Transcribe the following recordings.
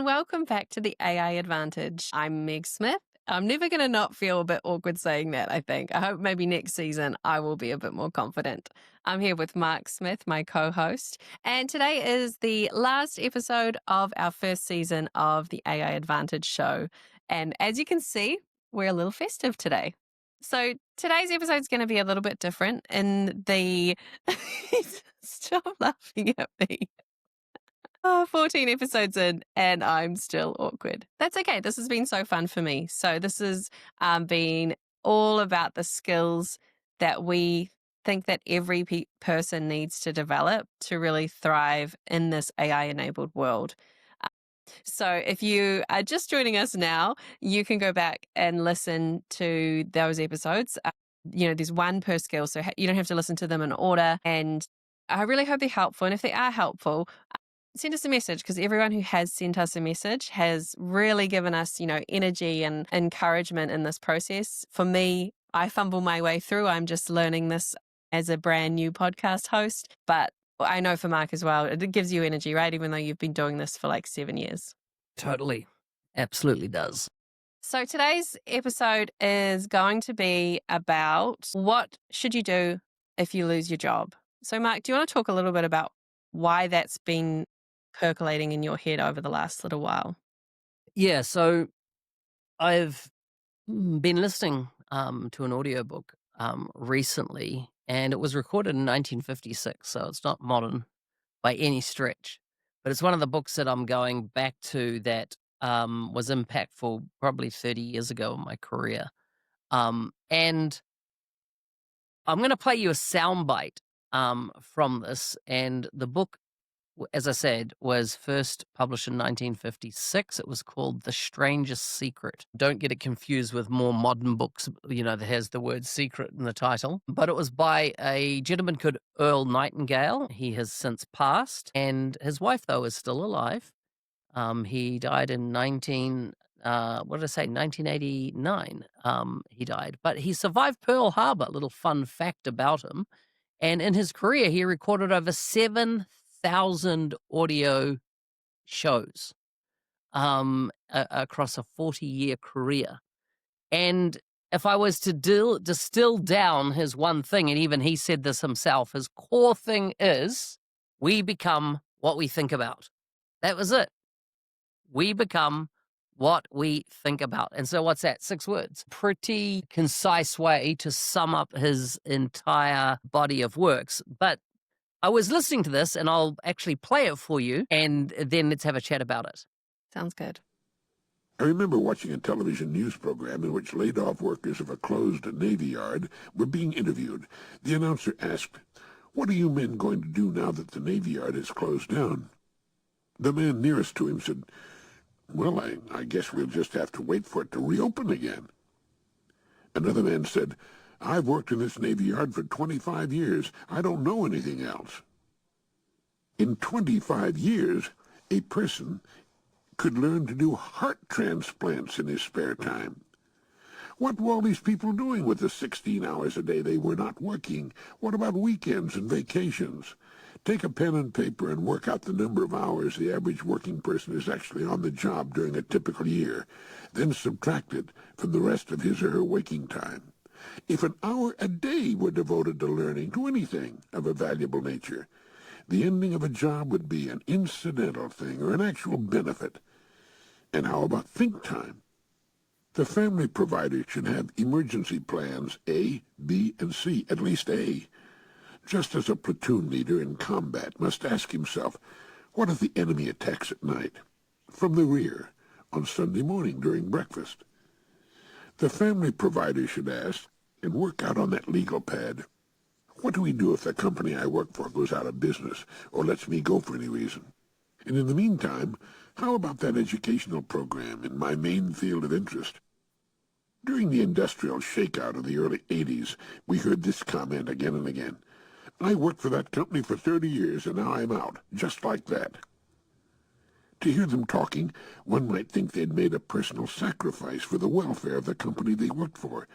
welcome back to the AI Advantage. I'm Meg Smith. I'm never going to not feel a bit awkward saying that, I think. I hope maybe next season I will be a bit more confident. I'm here with Mark Smith, my co-host, and today is the last episode of our first season of the AI Advantage show. And as you can see, we're a little festive today. So today's episode is going to be a little bit different in the... Stop laughing at me. 14 episodes in and I'm still awkward. That's okay. This has been so fun for me. So this has been all about the skills that we think that every person needs to develop to really thrive in this AI-enabled world. So if you are just joining us now, you can go back and listen to those episodes. There's one per skill, so you don't have to listen to them in order. And I really hope they're helpful. And if they are helpful, send us a message, because everyone who has sent us a message has really given us, energy and encouragement in this process. For me, I fumble my way through. I'm just learning this as a brand new podcast host. But I know for Mark as well, it gives you energy, right? Even though you've been doing this for like 7 years. Totally. Absolutely does. So today's episode is going to be about what should you do if you lose your job. So Mark, do you want to talk a little bit about why that's been percolating in your head over the last little while? Yeah, so I've been listening to an audiobook recently, and it was recorded in 1956, so it's not modern by any stretch. But it's one of the books that I'm going back to that was impactful probably 30 years ago in my career. And I'm going to play you a soundbite from this, and the book, as I said, was first published in 1956. It was called The Strangest Secret. Don't get it confused with more modern books, that has the word secret in the title. But it was by a gentleman called Earl Nightingale. He has since passed, and his wife, though, is still alive. He died in 1989. He died. But he survived Pearl Harbor, a little fun fact about him. And in his career, he recorded over 7,000 audio shows across a 40-year career. And if I was to distill down his one thing, and even he said this himself, his core thing is we become what we think about. That was it. We become what we think about. And so what's that? 6 words. Pretty concise way to sum up his entire body of works. But I was listening to this, and I'll actually play it for you, and then let's have a chat about it. Sounds good. I remember watching a television news program in which laid-off workers of a closed Navy yard were being interviewed. The announcer asked, "What are you men going to do now that the Navy yard is closed down?" The man nearest to him said, "Well, I guess we'll just have to wait for it to reopen again." Another man said, "I've worked in this Navy yard for 25 years. I don't know anything else." In 25 years, a person could learn to do heart transplants in his spare time. What were all these people doing with the 16 hours a day they were not working? What about weekends and vacations? Take a pen and paper and work out the number of hours the average working person is actually on the job during a typical year, then subtract it from the rest of his or her waking time. If an hour a day were devoted to learning, to anything of a valuable nature, the ending of a job would be an incidental thing or an actual benefit. And how about think time? The family provider should have emergency plans A, B, and C, at least A. Just as a platoon leader in combat must ask himself, what if the enemy attacks at night, from the rear, on Sunday morning during breakfast? The family provider should ask, and work out on that legal pad, what do we do if the company I work for goes out of business or lets me go for any reason? And in the meantime, how about that educational program in my main field of interest? During the industrial shakeout of the early 80s, we heard this comment again and again. I worked for that company for 30 years, and now I'm out, just like that. To hear them talking, one might think they'd made a personal sacrifice for the welfare of the company they worked for.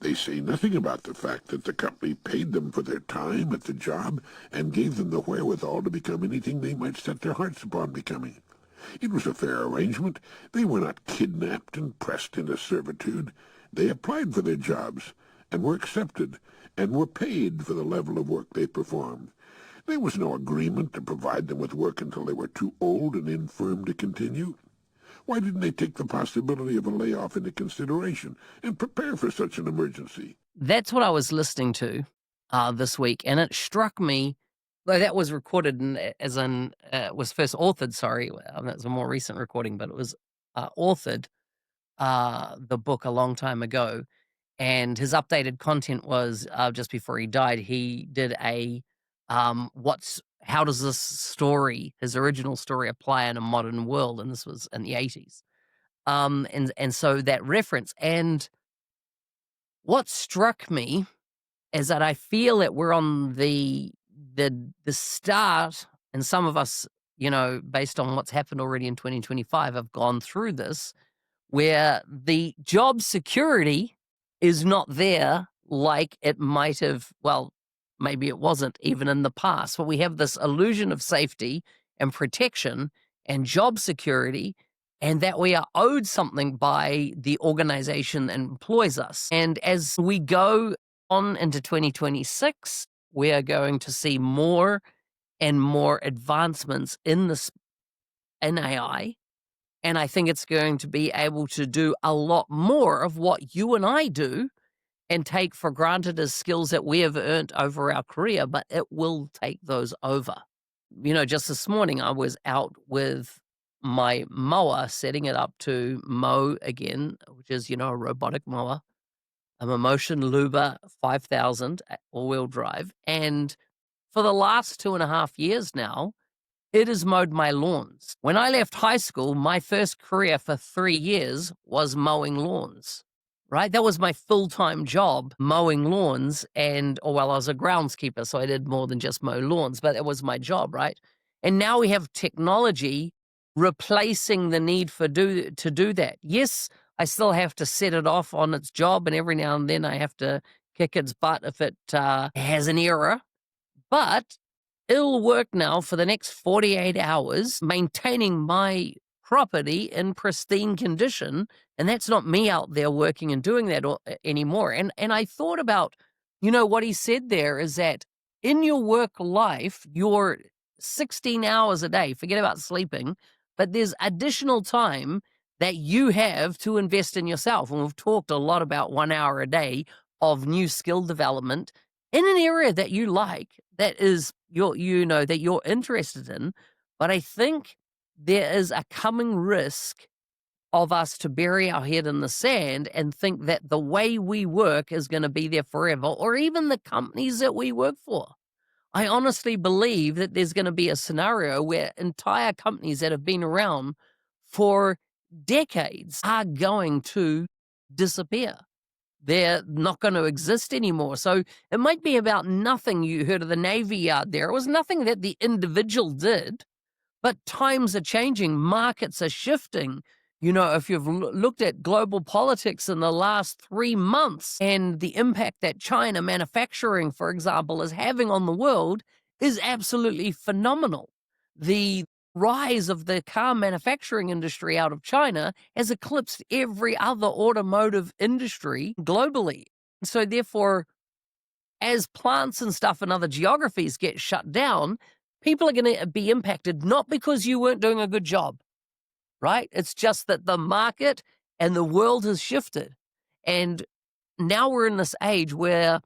They say nothing about the fact that the company paid them for their time at the job and gave them the wherewithal to become anything they might set their hearts upon becoming. It was a fair arrangement. They were not kidnapped and pressed into servitude. They applied for their jobs, and were accepted, and were paid for the level of work they performed. There was no agreement to provide them with work until they were too old and infirm to continue. Why didn't they take the possibility of a layoff into consideration and prepare for such an emergency? That's what I was listening to this week, and it struck me. Though that was recorded was first authored. Sorry, that was a more recent recording, but it was authored the book a long time ago, and his updated content was just before he died. He did a how does this story, his original story, apply in a modern world, and this was in the 80s. And so that reference, and what struck me is that I feel that we're on the start, and some of us, based on what's happened already in 2025, have gone through this, where the job security is not there like it might have. Well, maybe it wasn't even in the past, but we have this illusion of safety and protection and job security, and that we are owed something by the organization that employs us. And as we go on into 2026, we are going to see more and more advancements in AI. And I think it's going to be able to do a lot more of what you and I do and take for granted as skills that we have earned over our career, but it will take those over. Just this morning, I was out with my mower, setting it up to mow again, which is, a robotic mower. I'm a Motion Luba 5000 all-wheel drive. And for the last 2.5 years now, it has mowed my lawns. When I left high school, my first career for 3 years was mowing lawns, right? That was my full-time job, mowing lawns. Well, I was a groundskeeper, so I did more than just mow lawns, but it was my job, right? And now we have technology replacing the need to do that. Yes, I still have to set it off on its job, and every now and then I have to kick its butt if it has an error. But it'll work now for the next 48 hours, maintaining my property in pristine condition. And that's not me out there working and doing that anymore. And I thought about, what he said there is that in your work life, you're 16 hours a day, forget about sleeping, but there's additional time that you have to invest in yourself. And we've talked a lot about 1 hour a day of new skill development in an area that you like, that is that you're interested in. But I think there is a coming risk of us to bury our head in the sand and think that the way we work is going to be there forever, or even the companies that we work for. I honestly believe that there's going to be a scenario where entire companies that have been around for decades are going to disappear. They're not going to exist anymore. So it might be about nothing. You heard of the Navy Yard there. It was nothing that the individual did, but times are changing. Markets are shifting. If you've looked at global politics in the last 3 months and the impact that China manufacturing, for example, is having on the world is absolutely phenomenal. The rise of the car manufacturing industry out of China has eclipsed every other automotive industry globally. So therefore, as plants and stuff in other geographies get shut down, people are going to be impacted, not because you weren't doing a good job, right? It's just that the market and the world has shifted. And now we're in this age where,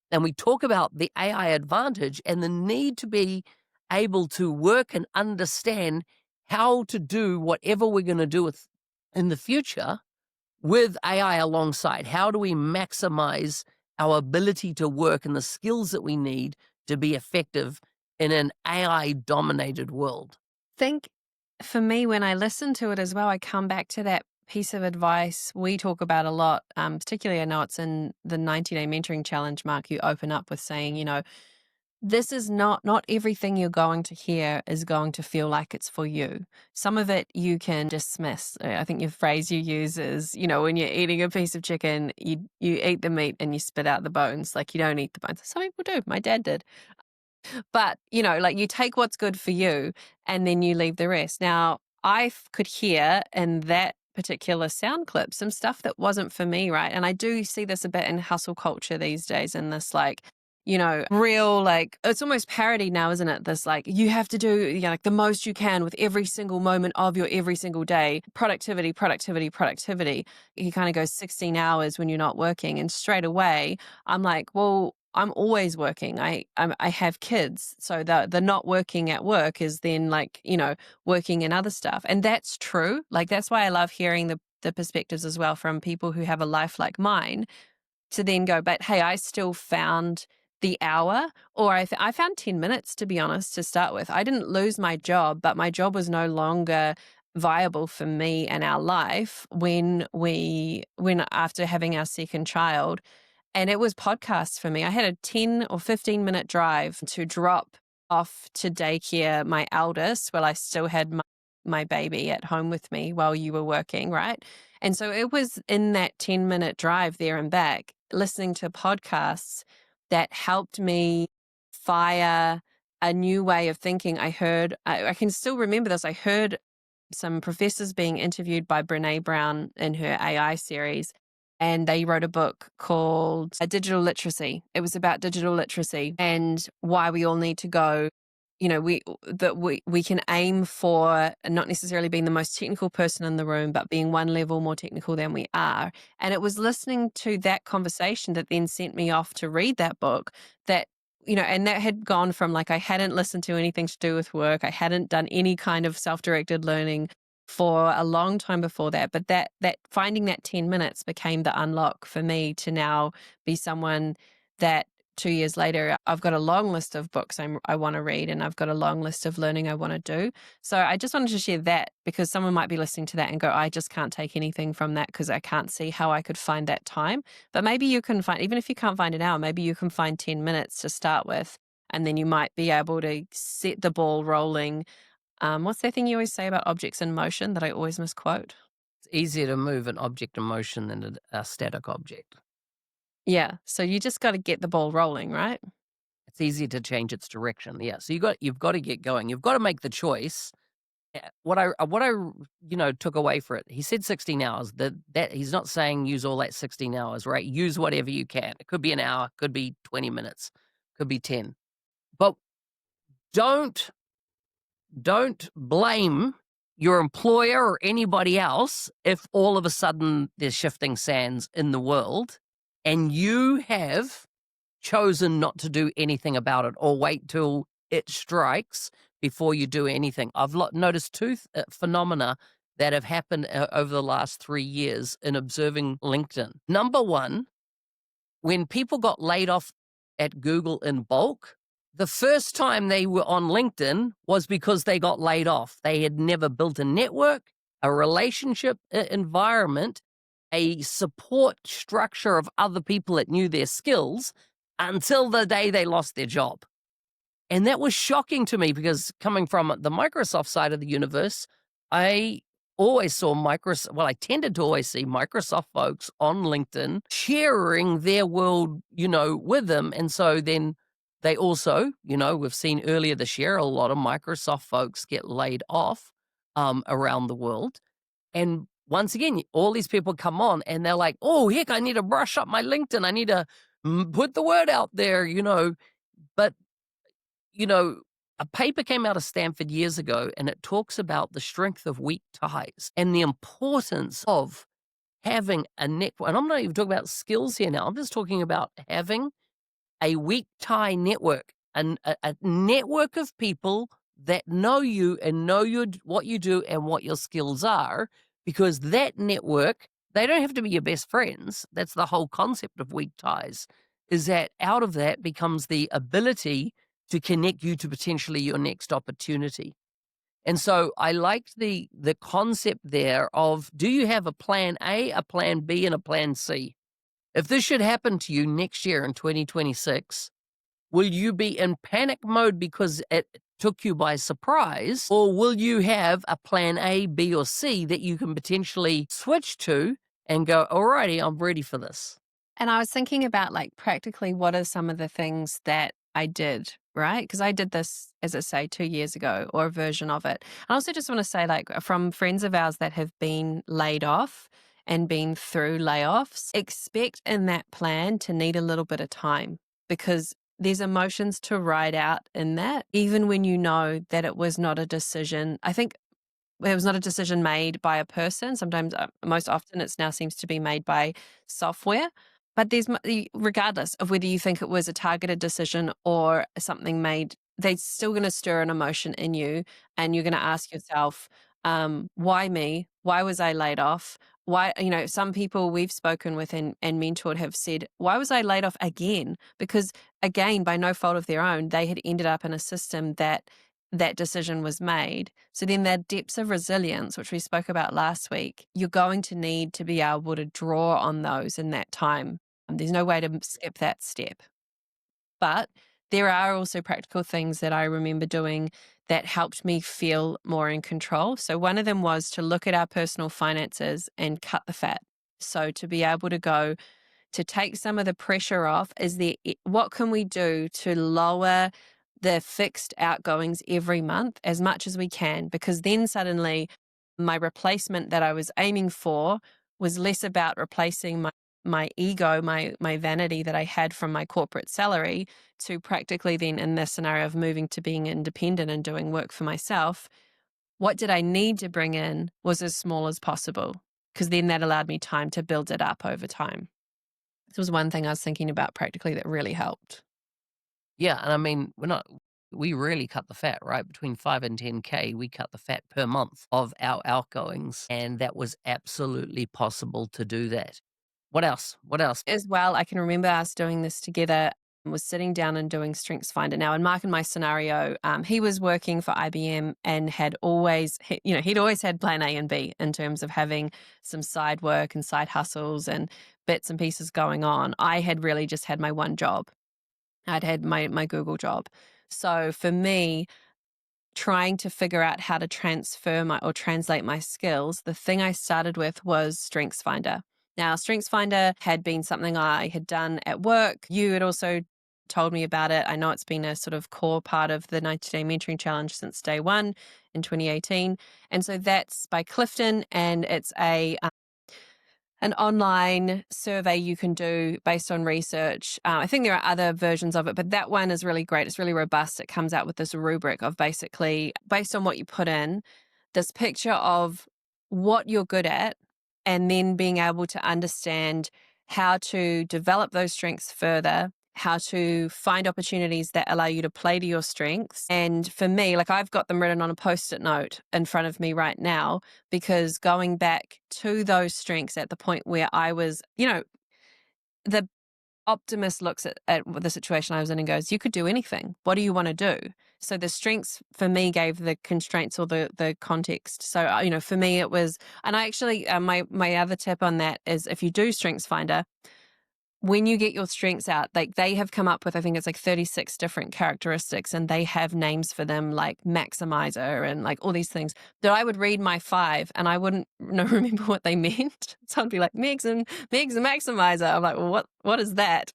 and we talk about the AI advantage and the need to be able to work and understand how to do whatever we're going to do in the future with AI alongside. How do we maximize our ability to work and the skills that we need to be effective in an AI-dominated world? Think for me, when I listen to it as well, I come back to that piece of advice we talk about a lot, particularly I know it's in the 90-day mentoring challenge, Mark. You open up with saying, this is not everything you're going to hear is going to feel like it's for you. Some of it you can dismiss. I think your phrase you use is, when you're eating a piece of chicken, you eat the meat and you spit out the bones. Like, you don't eat the bones. Some people do. My dad did. But, you take what's good for you and then you leave the rest. Now, I could hear in that particular sound clip some stuff that wasn't for me, right? And I do see this a bit in hustle culture these days, in this like, real, like, it's almost parody now, isn't it? This like, you have to do, like the most you can with every single moment of your every single day. Productivity, productivity, productivity. He kind of goes 16 hours when you're not working. And straight away, I'm like, well, I'm always working. I have kids. So the not working at work is then like, working in other stuff. And that's true. Like, that's why I love hearing the perspectives as well from people who have a life like mine, to then go, but hey, I still found the hour, or I found 10 minutes, to be honest, to start with. I didn't lose my job, but my job was no longer viable for me and our life when after having our second child. And it was podcasts for me. I had a 10 or 15-minute drive to drop off to daycare my eldest while I still had my baby at home with me while you were working, right? And so it was in that 10-minute drive there and back, listening to podcasts, that helped me fire a new way of thinking. I can still remember this. I heard some professors being interviewed by Brene Brown in her AI series, and they wrote a book called Digital Literacy. It was about digital literacy and why we all need to go. We can aim for not necessarily being the most technical person in the room, but being one level more technical than we are. And it was listening to that conversation that then sent me off to read that book, that, and that had gone from like, I hadn't listened to anything to do with work. I hadn't done any kind of self-directed learning for a long time before that. But that finding that 10 minutes became the unlock for me to now be someone that 2 years later, I've got a long list of books I want to read, and I've got a long list of learning I want to do. So I just wanted to share that, because someone might be listening to that and go, I just can't take anything from that because I can't see how I could find that time. But maybe you can find, even if you can't find an hour, maybe you can find 10 minutes to start with, and then you might be able to set the ball rolling. What's that thing you always say about objects in motion that I always misquote? It's easier to move an object in motion than a static object. Yeah. So you just got to get the ball rolling, right? It's easy to change its direction. Yeah. So you've got to get going. You've got to make the choice. What I took away for it, he said 16 hours. That he's not saying use all that 16 hours, right? Use whatever you can. It could be an hour, could be 20 minutes, could be 10. But don't blame your employer or anybody else if all of a sudden there's shifting sands in the world and you have chosen not to do anything about it, or wait till it strikes before you do anything. I've noticed two phenomena that have happened over the last 3 years in observing LinkedIn. Number one, when people got laid off at Google in bulk, the first time they were on LinkedIn was because they got laid off. They had never built a network, a relationship environment, a support structure of other people that knew their skills until the day they lost their job. And that was shocking to me, because coming from the Microsoft side of the universe, I always saw I tended to always see Microsoft folks on LinkedIn sharing their world, with them. And so then they also, we've seen earlier this year, a lot of Microsoft folks get laid off around the world. And once again, all these people come on and they're like, oh, heck, I need to brush up my LinkedIn. I need to put the word out there, But, a paper came out of Stanford years ago, and it talks about the strength of weak ties and the importance of having a network. And I'm not even talking about skills here now. I'm just talking about having a weak tie network, a network of people that know you and know what you do and what your skills are, because that network, they don't have to be your best friends. That's the whole concept of weak ties, is that out of that becomes the ability to connect you to potentially your next opportunity. And so I liked the concept there of, do you have a plan A, a plan B, and a plan C? If this should happen to you next year in 2026, will you be in panic mode because it took you by surprise? Or will you have a plan A, B, or C that you can potentially switch to and go, alrighty, I'm ready for this? And I was thinking about, like, practically what are some of the things that I did, right? Because I did this, as I say, 2 years ago, or a version of it. I also just want to say, like, from friends of ours that have been laid off and been through layoffs, expect in that plan to need a little bit of time, because there's emotions to ride out in that, even when you know that it was not a decision. I think it was not a decision made by a person. Sometimes, most often, it now seems to be made by software. But regardless of whether you think it was a targeted decision or something made, they're still going to stir an emotion in you, and you're going to ask yourself, "Why me? Why was I laid off? Why?" Some people we've spoken with and mentored have said, "Why was I laid off again?" Because, again, by no fault of their own, they had ended up in a system that decision was made. So then that depths of resilience, which we spoke about last week, you're going to need to be able to draw on those in that time. There's no way to skip that step. But there are also practical things that I remember doing that helped me feel more in control. So one of them was to look at our personal finances and cut the fat. So to be able to go, to take some of the pressure off, what can we do to lower the fixed outgoings every month as much as we can? Because then suddenly my replacement that I was aiming for was less about replacing my ego, my vanity that I had from my corporate salary, to practically then, in this scenario of moving to being independent and doing work for myself, what did I need to bring in was as small as possible, because then that allowed me time to build it up over time. This was one thing I was thinking about practically that really helped. Yeah, and I mean, we really cut the fat, right? Between 5 and 10K, we cut the fat per month of our outgoings, and that was absolutely possible to do that. What else? What else? As well, I can remember us doing this together, was sitting down and doing StrengthsFinder. Now, in Mark and my scenario, he was working for IBM and he'd always had plan A and B in terms of having some side work and side hustles and bits and pieces going on. I had really just had my one job. I'd had my Google job. So for me, trying to figure out how to translate my skills, the thing I started with was StrengthsFinder. Now, StrengthsFinder had been something I had done at work. You had also told me about it. I know it's been a sort of core part of the 90-day mentoring challenge since day one in 2018. And so that's by Clifton, and it's an online survey you can do based on research. I think there are other versions of it, but that one is really great. It's really robust. It comes out with this rubric of, basically, based on what you put in, this picture of what you're good at, and then being able to understand how to develop those strengths further, how to find opportunities that allow you to play to your strengths. And for me, like, I've got them written on a Post-it note in front of me right now, because going back to those strengths at the point where I was, the optimist looks at the situation I was in and goes, "You could do anything. What do you want to do?" So the strengths for me gave the constraints or the context. So, for me it was, and I actually, my other tip on that is, if you do StrengthsFinder, when you get your strengths out, like, they have come up with, I think it's like 36 different characteristics, and they have names for them, like maximizer and like all these things, that I would read my 5 and I wouldn't remember what they meant. So I'd be like, Meg's a maximizer. I'm like, well, what is that?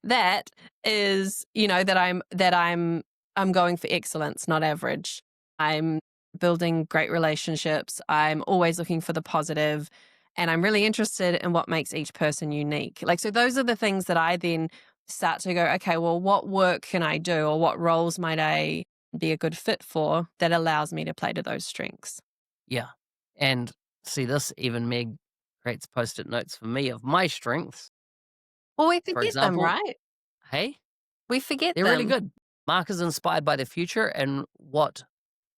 That is, I'm going for excellence, not average. I'm building great relationships. I'm always looking for the positive. And I'm really interested in what makes each person unique. Like, so those are the things that I then start to go, okay, well, what work can I do, or what roles might I be a good fit for, that allows me to play to those strengths? Yeah. And see this, even Meg creates Post-it notes for me of my strengths. Well, we For forget them, example, right? hey, We forget they're really them. good. Mark is inspired by the future and what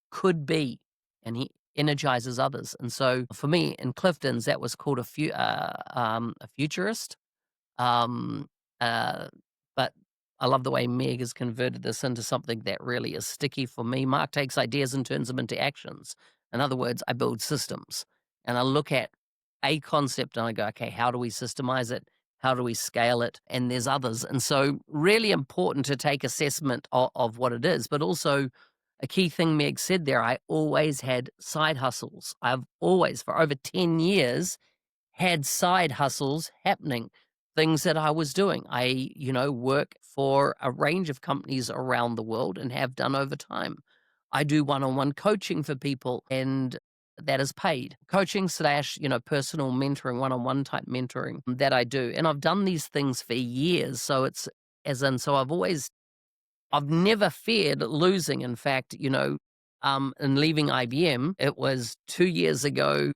could be, and he energizes others. And so for me in Clifton's, that was called a futurist. Um, uh, but I love the way Meg has converted this into something that really is sticky for me. Mark takes ideas and turns them into actions. In other words, I build systems, and I look at a concept and I go, okay, how do we systemize it? How do we scale it? And there's others. And so really important to take assessment of what it is, but also a key thing Meg said there, I always had side hustles. I've always, for over 10 years, had side hustles happening. things that I was doing. I, work for a range of companies around the world and have done over time. I do one-on-one coaching for people, and that is paid. Coaching slash, personal mentoring, one-on-one type mentoring that I do. And I've done these things for years. So so I've never feared losing. In fact, in leaving IBM, it was 2 years ago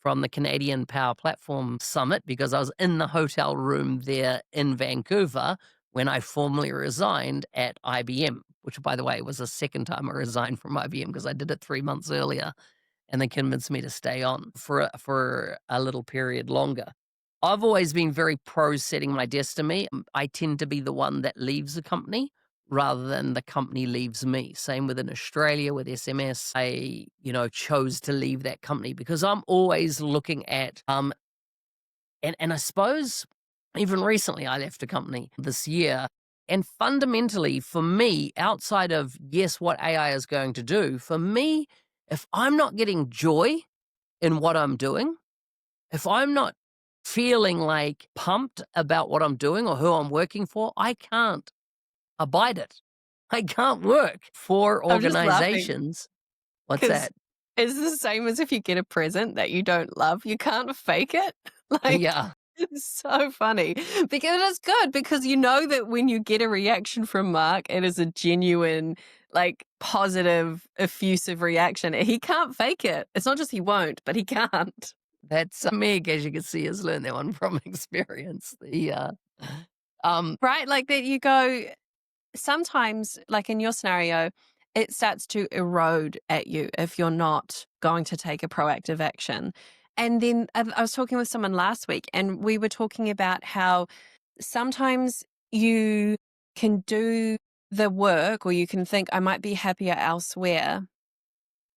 from the Canadian Power Platform Summit, because I was in the hotel room there in Vancouver when I formally resigned at IBM, which, by the way, was the second time I resigned from IBM because I did it 3 months earlier, and they convinced me to stay on for a little period longer. I've always been very pro setting my destiny. I tend to be the one that leaves the company rather than the company leaves me. Same within Australia with SMS. I, chose to leave that company because I'm always looking at and I suppose even recently I left a company this year. And fundamentally for me, outside of yes, what AI is going to do, for me, if I'm not getting joy in what I'm doing, if I'm not feeling like pumped about what I'm doing or who I'm working for, I can't abide it. I can't work for I'm just laughing organizations. What's because that? it's the same as if you get a present that you don't love. You can't fake it. Like, Yeah, it's so funny because it's good because you know that when you get a reaction from Mark, it is a genuine, like positive, effusive reaction. He can't fake it. It's not just he won't, but he can't. that's Meg, as you can see, has learned that one from experience. Right? Like that you go, sometimes, like in your scenario, it starts to erode at you if you're not going to take a proactive action. And then I was talking with someone last week, and we were talking about how sometimes you can do the work, or you can think, I might be happier elsewhere,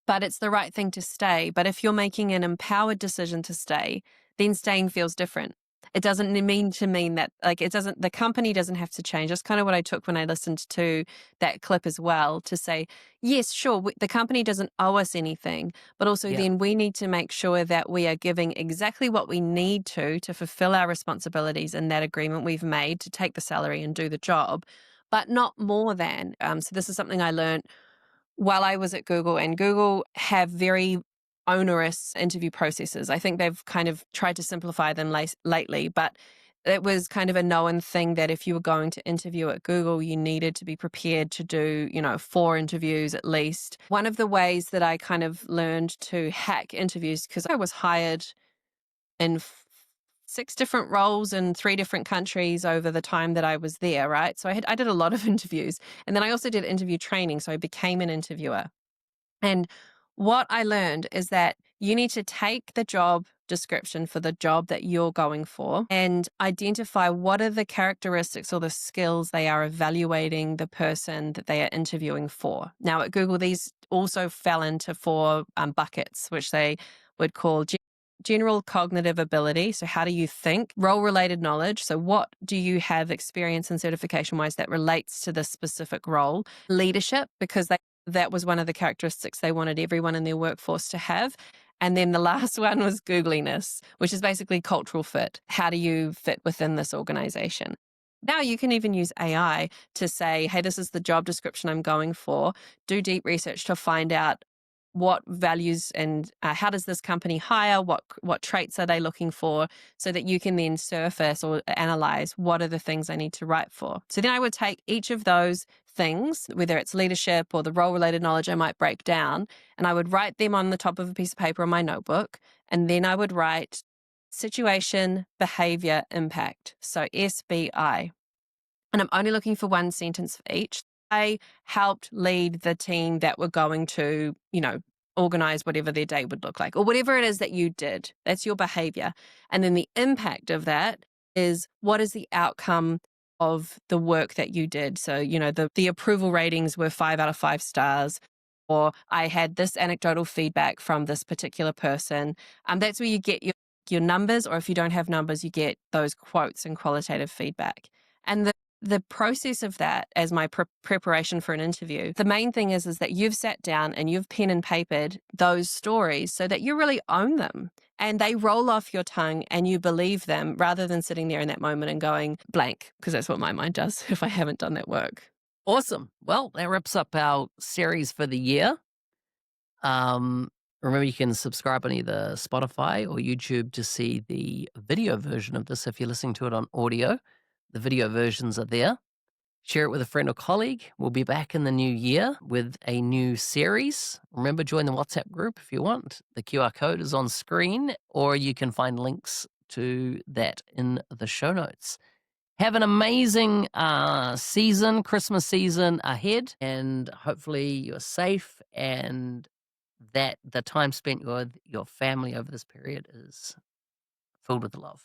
but it's the right thing to stay. But if you're making an empowered decision to stay, then staying feels different. It doesn't mean that, like, the company doesn't have to change. That's kind of what I took when I listened to that clip as well, to say, yes, sure, the company doesn't owe us anything, but also Yeah, then we need to make sure that we are giving exactly what we need to fulfill our responsibilities in that agreement we've made to take the salary and do the job, but not more than. So this is something I learned while I was at Google, and Google have very onerous interview processes. I think they've kind of tried to simplify them lately, but it was kind of a known thing that if you were going to interview at Google, you needed to be prepared to do, 4 interviews at least. One of the ways that I kind of learned to hack interviews, because I was hired in 6 different roles in 3 different countries over the time that I was there, right? So I did a lot of interviews. And then I also did interview training, so I became an interviewer. And what I learned is that you need to take the job description for the job that you're going for and identify what are the characteristics or the skills they are evaluating the person that they are interviewing for. Now, at Google, these also fell into 4 buckets, which they would call general cognitive ability. So how do you think? Role related knowledge. So what do you have experience and certification wise that relates to this specific role? Leadership, because that was one of the characteristics they wanted everyone in their workforce to have. And then the last one was googliness, which is basically cultural fit. How do you fit within this organization? Now you can even use AI to say, hey, this is the job description I'm going for. Do deep research to find out what values and how does this company hire, what traits are they looking for, so that you can then surface or analyze what are the things I need to write for. So then I would take each of those things, whether it's leadership or the role related knowledge I might break down, and I would write them on the top of a piece of paper on my notebook. And then I would write situation, behavior, impact. So SBI. And I'm only looking for one sentence for each. I helped lead the team that were going to, organize whatever their day would look like, or whatever it is that you did. That's your behavior. And then the impact of that is, what is the outcome of the work that you did? So, the approval ratings were 5 out of 5 stars, or I had this anecdotal feedback from this particular person. That's where you get your numbers, or if you don't have numbers, you get those quotes and qualitative feedback. And the process of that as my preparation for an interview, the main thing is that you've sat down and you've pen and papered those stories so that you really own them and they roll off your tongue and you believe them rather than sitting there in that moment and going blank, because that's what my mind does if I haven't done that work. Awesome. Well, that wraps up our series for the year. Remember, you can subscribe on either Spotify or YouTube to see the video version of this if you're listening to it on audio. The video versions are there. Share it with a friend or colleague. We'll be back in the new year with a new series. Remember, join the WhatsApp group if you want. The QR code is on screen, or you can find links to that in the show notes. Have an amazing season, Christmas season ahead, and hopefully you're safe and that the time spent with your family over this period is filled with love.